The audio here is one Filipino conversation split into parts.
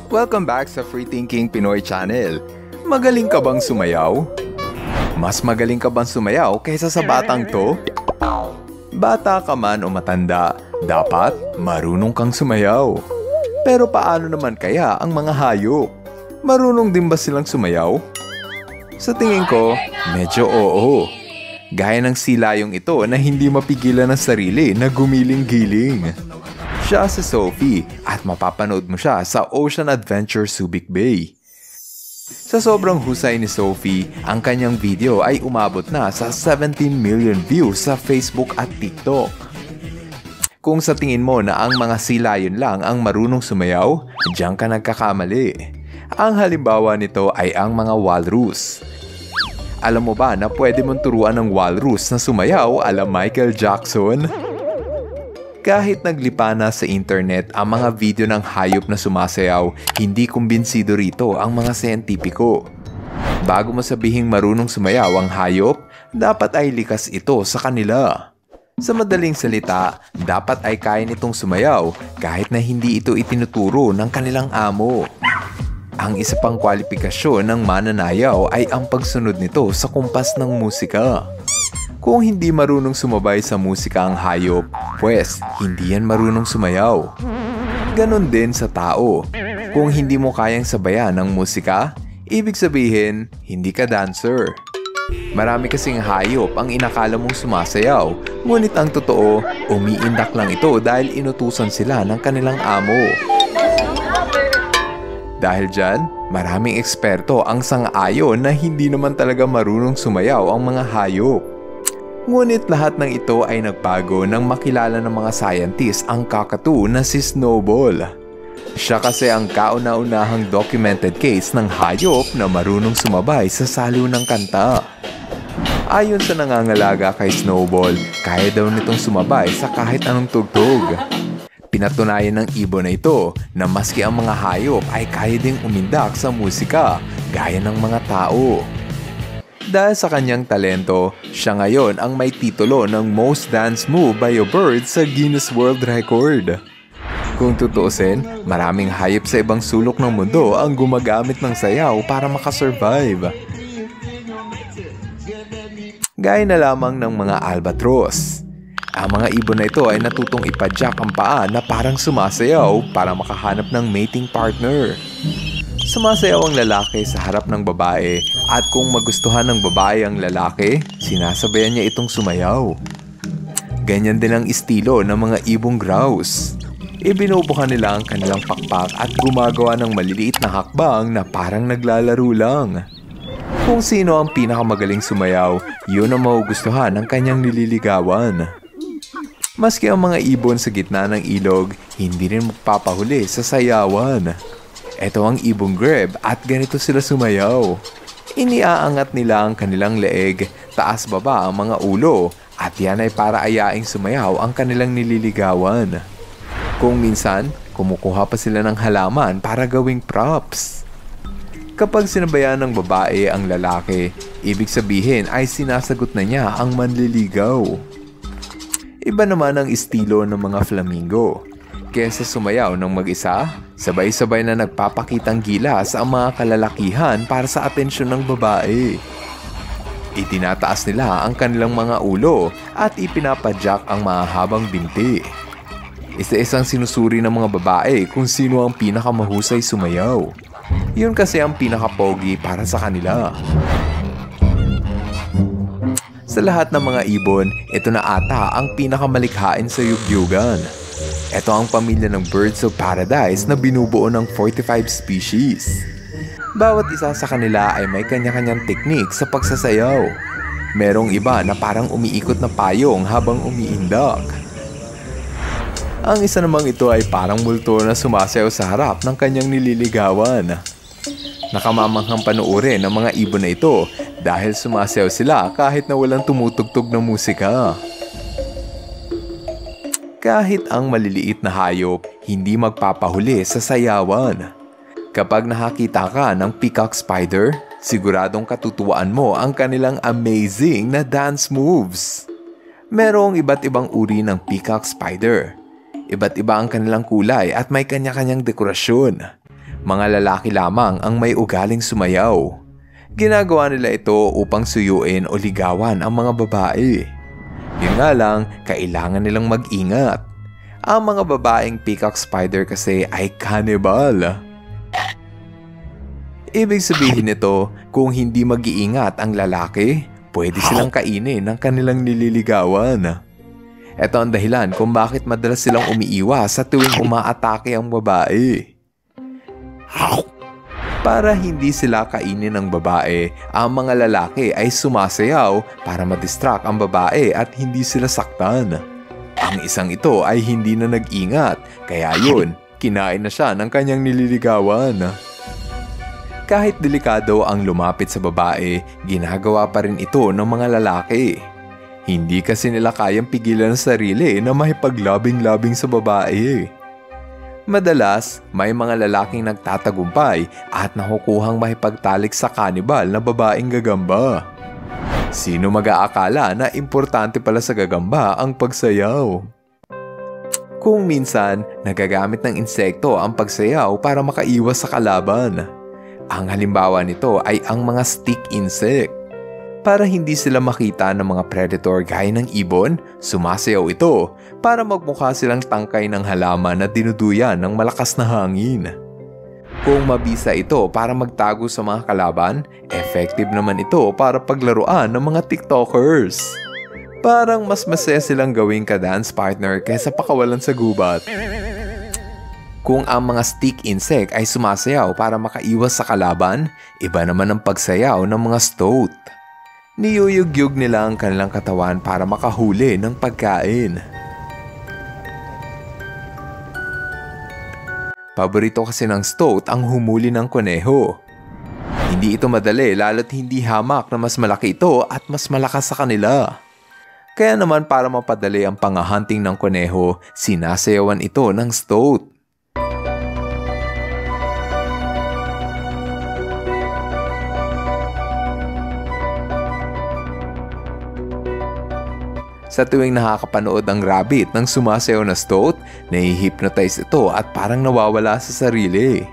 Welcome back sa Free Thinking Pinoy Channel. Magaling ka bang sumayaw? Mas magaling ka bang sumayaw kaysa sa batang to? Bata ka man o matanda, dapat marunong kang sumayaw. Pero paano naman kaya ang mga hayop? Marunong din ba silang sumayaw? Sa tingin ko, medyo oo. Gaya ng silayong ito na hindi mapigilan ng sarili na gumiling-giling. Siya si Sophie at mapapanood mo siya sa Ocean Adventure Subic Bay. Sa sobrang husay ni Sophie, ang kanyang video ay umabot na sa 17 million views sa Facebook at TikTok. Kung sa tingin mo na ang mga silayon lang ang marunong sumayaw, diyan ka nagkakamali. Ang halimbawa nito ay ang mga walrus. Alam mo ba na pwede mong turuan ng walrus na sumayaw ala Michael Jackson? Kahit naglipa na sa internet ang mga video ng hayop na sumasayaw, hindi kumbinsido rito ang mga siyentipiko. Bago mo sabihing marunong sumayaw ang hayop, dapat ay likas ito sa kanila. Sa madaling salita, dapat ay kaya nitong sumayaw kahit na hindi ito itinuturo ng kanilang amo. Ang isa pang kwalifikasyon ng mananayaw ay ang pagsunod nito sa kumpas ng musika. Kung hindi marunong sumabay sa musika ang hayop, pues hindi yan marunong sumayaw. Ganon din sa tao. Kung hindi mo kayang sabayan ng musika, ibig sabihin, hindi ka dancer. Marami kasing hayop ang inakala mong sumasayaw, ngunit ang totoo, umiindak lang ito dahil inutusan sila ng kanilang amo. Dahil dyan, maraming eksperto ang sang-ayon na hindi naman talaga marunong sumayaw ang mga hayop. Ngunit lahat ng ito ay nagbago nang makilala ng mga scientist ang kakatu na si Snowball. Siya kasi ang kauna-unahang documented case ng hayop na marunong sumabay sa saliw ng kanta. Ayon sa nangangalaga kay Snowball, kaya daw nitong sumabay sa kahit anong tugtog. Pinatunayan ng ibon na ito na maski ang mga hayop ay kaya ding umindak sa musika gaya ng mga tao. Dahil sa kanyang talento, siya ngayon ang may titulo ng Most Dance Move by a Bird sa Guinness World Record. Kung tutuusin, maraming hayop sa ibang sulok ng mundo ang gumagamit ng sayaw para makasurvive. Gaya na lamang ng mga albatros. Ang mga ibon na ito ay natutong ipadyak ang paa na parang sumasayaw para makahanap ng mating partner. Sumasayaw ang lalaki sa harap ng babae at kung magustuhan ng babae ang lalaki, sinasabayan niya itong sumayaw. Ganyan din ang estilo ng mga ibong grouse. Ibinubukan nila ang kanilang pakpak at gumagawa ng maliliit na hakbang na parang naglalaro lang. Kung sino ang pinakamagaling sumayaw, yun ang magugustuhan ng kanyang nililigawan. Maski ang mga ibon sa gitna ng ilog, hindi rin magpapahuli sa sayawan. Ito ang ibong grebe at ganito sila sumayaw. Iniaangat nila ang kanilang leeg, taas baba ang mga ulo, at yan ay para ayaing sumayaw ang kanilang nililigawan. Kung minsan, kumukuha pa sila ng halaman para gawing props. Kapag sinabayan ng babae ang lalaki, ibig sabihin ay sinasagot na niya ang manliligaw. Iba naman ang estilo ng mga flamingo. Kesa sumayaw ng mag-isa, sabay-sabay na nagpapakitang gilas ang mga kalalakihan para sa atensyon ng babae. Itinataas nila ang kanilang mga ulo at ipinapadyak ang mahahabang binti. Isa-isang sinusuri ng mga babae kung sino ang pinakamahusay sumayaw. Yun kasi ang pinakapogi para sa kanila. Sa lahat ng mga ibon, ito na ata ang pinakamalikhain sa yugyugan. Ito ang pamilya ng Birds of Paradise na binubuo ng 45 species. Bawat isa sa kanila ay may kanya-kanyang teknik sa pagsasayaw. Merong iba na parang umiikot na payong habang umiindak. Ang isa namang ito ay parang multo na sumasayaw sa harap ng kanyang nililigawan. Nakamamanghang panuorin ng mga ibon na ito dahil sumasayaw sila kahit na walang tumutugtog na musika. Kahit ang maliliit na hayop, hindi magpapahuli sa sayawan. Kapag nakakita ka ng peacock spider, siguradong katutuwaan mo ang kanilang amazing na dance moves. Merong iba't ibang uri ng peacock spider. Iba't iba ang kanilang kulay at may kanya-kanyang dekorasyon. Mga lalaki lamang ang may ugaling sumayaw. Ginagawa nila ito upang suyuin o ligawan ang mga babae. Yun nga lang, kailangan nilang mag-ingat. Ang mga babaeng peacock spider kasi ay cannibal. Ibig sabihin nito, kung hindi mag-iingat ang lalaki, pwede silang kainin ng kanilang nililigawan. Ito ang dahilan kung bakit madalas silang umiiwas sa tuwing umaatake ang babae. Para hindi sila kainin ng babae, ang mga lalaki ay sumasayaw para madistract ang babae at hindi sila saktan. Ang isang ito ay hindi na nag-ingat, kaya yun, kinain na siya ng kanyang nililigawan. Kahit delikado ang lumapit sa babae, ginagawa pa rin ito ng mga lalaki. Hindi kasi nila kayang pigilan ang sarili na mahipaglabing-labing sa babae. Madalas, may mga lalaking nagtatagumpay at nakukuhang mahipagtalik sa kanibal na babaeng gagamba. Sino mag-aakala na importante pala sa gagamba ang pagsayaw? Kung minsan, nagagamit ng insekto ang pagsayaw para makaiwas sa kalaban. Ang halimbawa nito ay ang mga stick insect. Para hindi sila makita ng mga predator gaya ng ibon, sumasayaw ito para magmukha silang tangkay ng halaman na dinuduyan ng malakas na hangin. Kung mabisa ito para magtago sa mga kalaban, effective naman ito para paglaruan ng mga TikTokers. Parang mas masaya silang gawing ka-dance partner kaysa pakawalan sa gubat. Kung ang mga stick insect ay sumasayaw para makaiwas sa kalaban, iba naman ang pagsayaw ng mga stoat. Niyuyug-yug nila ang kanilang katawan para makahuli ng pagkain. Paborito kasi ng stoat ang humuli ng kuneho. Hindi ito madali lalo't hindi hamak na mas malaki ito at mas malakas sa kanila. Kaya naman para mapadali ang pang-hunting ng kuneho, sinasayawan ito ng stoat. Sa tuwing nakakapanood ang rabbit ng sumasayaw na stoat, nai-hypnotize ito at parang nawawala sa sarili.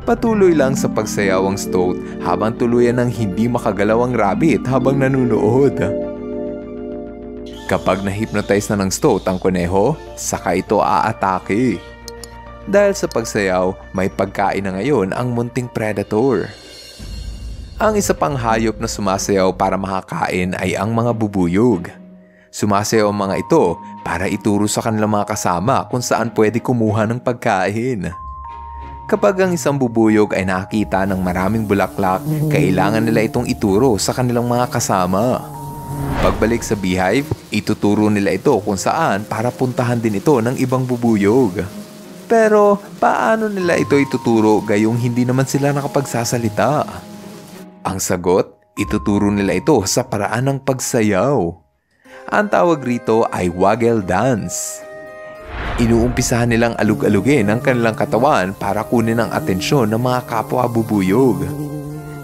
Patuloy lang sa pagsayaw ang stoat habang tuluyan ng hindi makagalaw ang rabbit habang nanunood. Kapag na-hypnotize na ng stoat ang kuneho, saka ito aatake. Dahil sa pagsayaw, may pagkain na ngayon ang munting predator. Ang isa pang hayop na sumasayaw para makakain ay ang mga bubuyog. Sumasayaw ang mga ito para ituro sa kanilang mga kasama kung saan pwede kumuha ng pagkain. Kapag ang isang bubuyog ay nakakita ng maraming bulaklak, kailangan nila itong ituro sa kanilang mga kasama. Pagbalik sa beehive, ituturo nila ito kung saan para puntahan din ito ng ibang bubuyog. Pero paano nila ito ituturo gayong hindi naman sila nakapagsasalita? Ang sagot, ituturo nila ito sa paraan ng pagsayaw. Ang tawag rito ay waggle dance. Inuumpisahan nilang alug-alugin ang kanilang katawan para kunin ang atensyon ng mga kapwa bubuyog.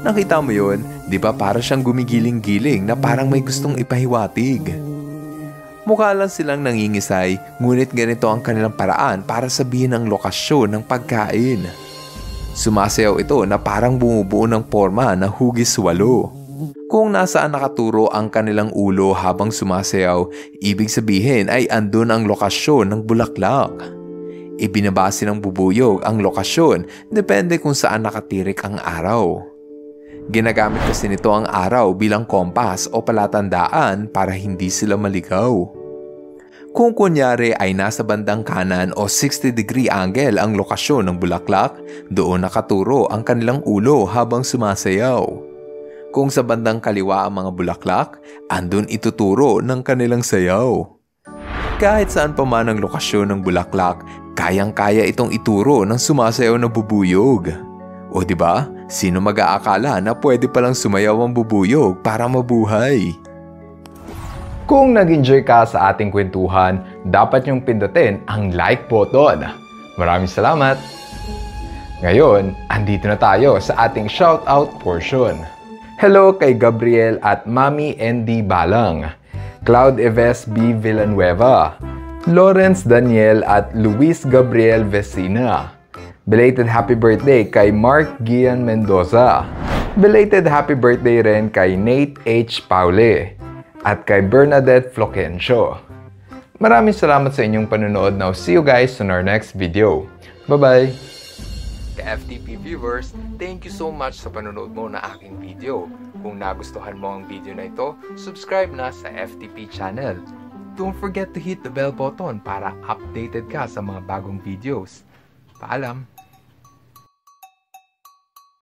Nakita mo yun? Di ba para siyang gumigiling-giling na parang may gustong ipahiwatig? Mukha lang silang nangingisay, ngunit ganito ang kanilang paraan para sabihin ang lokasyon ng pagkain. Sumasayaw ito na parang bumubuo ng forma na hugis walo. Kung nasaan nakaturo ang kanilang ulo habang sumasayaw, ibig sabihin ay andun ang lokasyon ng bulaklak. Ibinabase ng bubuyog ang lokasyon depende kung saan nakatirik ang araw. Ginagamit kasi nito ang araw bilang kompas o palatandaan para hindi sila maligaw. Kung kunyari ay nasa bandang kanan o 60-degree angle ang lokasyon ng bulaklak, doon nakaturo ang kanilang ulo habang sumasayaw. Kung sa bandang kaliwa ang mga bulaklak, andun ituturo ng kanilang sayaw. Kahit saan pa man ang lokasyon ng bulaklak, kayang-kaya itong ituro ng sumasayaw na bubuyog. O diba, sino mag-aakala na pwede palang sumayaw ang bubuyog para mabuhay? Kung nag-enjoy ka sa ating kwentuhan, dapat niyong pindutin ang like button. Maraming salamat! Ngayon, andito na tayo sa ating shoutout portion. Hello kay Gabriel at Mami ND Balang, Cloud Eves B. Villanueva, Lawrence Daniel at Luis Gabriel Vecina, Belated happy birthday kay Mark Gian Mendoza. Belated happy birthday rin kay Nate H. Paule at kay Bernadette Floquencio. Maraming salamat sa inyong panonood. Now, see you guys on our next video. Bye-bye! Ka-FTP viewers, thank you so much sa panonood mo na aking video. Kung nagustuhan mo ang video na ito, subscribe na sa FTP channel. Don't forget to hit the bell button para updated ka sa mga bagong videos. Paalam!